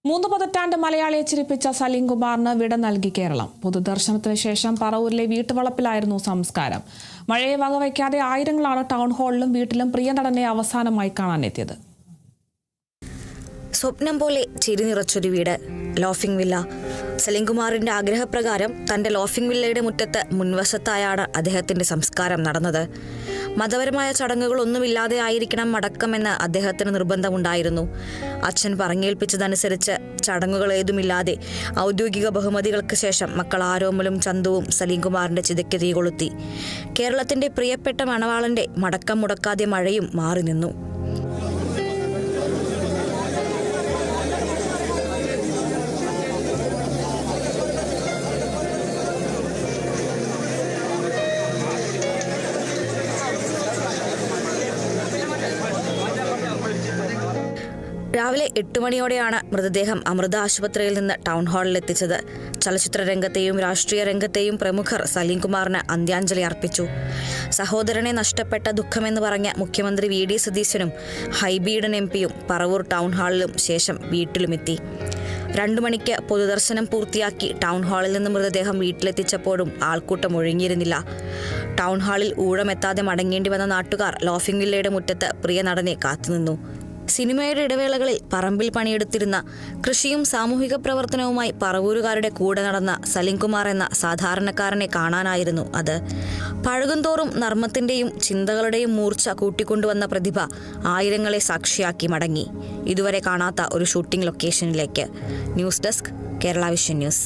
3 പതിറ്റാണ്ട് മലയാളിയെ ചിരിപ്പിച്ച സലീം കുമാറിന് വിട നൽകി കേരളം. പൊതുദർശനത്തിന് ശേഷം പറവൂരിലെ വീട്ടുവളപ്പിലായിരുന്നു സംസ്കാരം. മഴയെ വകവയ്ക്കാതെ ആയിരങ്ങളാണ് ടൗൺ ഹാളിലും വീട്ടിലും പ്രിയ നടനെ അവസാനമായി കാണാനെത്തിയത്. സ്വപ്നം പോലെ ചിരി നിറച്ചൊരു വീട്, ലോഫിംഗ് വില്ല. സലീം കുമാറിന്റെ ആഗ്രഹപ്രകാരം തന്റെ ലോഫിംഗ് വില്ലയുടെ മുറ്റത്ത് മുൻവശത്തായാണ് അദ്ദേഹത്തിന്റെ സംസ്കാരം നടന്നത്. മതപരമായ ചടങ്ങുകളൊന്നുമില്ലാതെ ആയിരിക്കണം അടക്കമെന്ന് അദ്ദേഹത്തിന് നിർബന്ധമുണ്ടായിരുന്നു. അച്ഛൻ പറഞ്ഞേൽപ്പിച്ചതനുസരിച്ച് ചടങ്ങുകൾ ഏതുമില്ലാതെ ഔദ്യോഗിക ബഹുമതികൾക്ക് ശേഷം മക്കൾ ആരോമലും ചന്തുവും സലീം കുമാറിന്റെ ചിതയ്ക്ക് തീ കൊളുത്തി. കേരളത്തിന്റെ പ്രിയപ്പെട്ട മണവാളന്റെ മടക്കം മുടക്കാതെ മഴയും മാറി നിന്നു. രാവിലെ 8 മണിയോടെയാണ് മൃതദേഹം അമൃത ആശുപത്രിയിൽ നിന്ന് ടൗൺ ഹാളിൽ എത്തിച്ചത്. ചലച്ചിത്ര രംഗത്തെയും രാഷ്ട്രീയ രംഗത്തെയും പ്രമുഖർ സലീം കുമാറിന് അന്ത്യാഞ്ജലി അർപ്പിച്ചു. സഹോദരനെ നഷ്ടപ്പെട്ട ദുഃഖമെന്ന് പറഞ്ഞ മുഖ്യമന്ത്രി വി ഡി സതീശനും ഹൈബീഡൻ MP-യും പറവൂർ ടൗൺ ഹാളിലും ശേഷം വീട്ടിലുമെത്തി. 2 മണിക്ക് പൊതുദർശനം പൂർത്തിയാക്കി ടൗൺ ഹാളിൽ നിന്ന് മൃതദേഹം വീട്ടിലെത്തിച്ചപ്പോഴും ആൾക്കൂട്ടം ഒഴുങ്ങിയിരുന്നില്ല. ടൗൺ ഹാളിൽ ഊഴമെത്താതെ മടങ്ങേണ്ടി വന്ന നാട്ടുകാർ ലോഫിംഗ് വില്ലയുടെ മുറ്റത്ത് പ്രിയ നടനെ കാത്തുനിന്നു. സിനിമയുടെ ഇടവേളകളിൽ പറമ്പിൽ പണിയെടുത്തിരുന്ന, കൃഷിയും സാമൂഹിക പ്രവർത്തനവുമായി പറവൂരുകാരുടെ കൂടെ നടന്ന സലീം കുമാർ എന്ന സാധാരണക്കാരനെ കാണാനായിരുന്നു അത്. പഴകുന്തോറും നർമ്മത്തിന്റെയും ചിന്തകളുടെയും മൂർച്ച കൂട്ടിക്കൊണ്ടുവന്ന പ്രതിഭ ആയിരങ്ങളെ സാക്ഷിയാക്കി മടങ്ങി. ഇതുവരെ കാണാത്ത ഒരു ഷൂട്ടിംഗ് ലൊക്കേഷനിലേക്ക്. News desk, Kerala Vision news.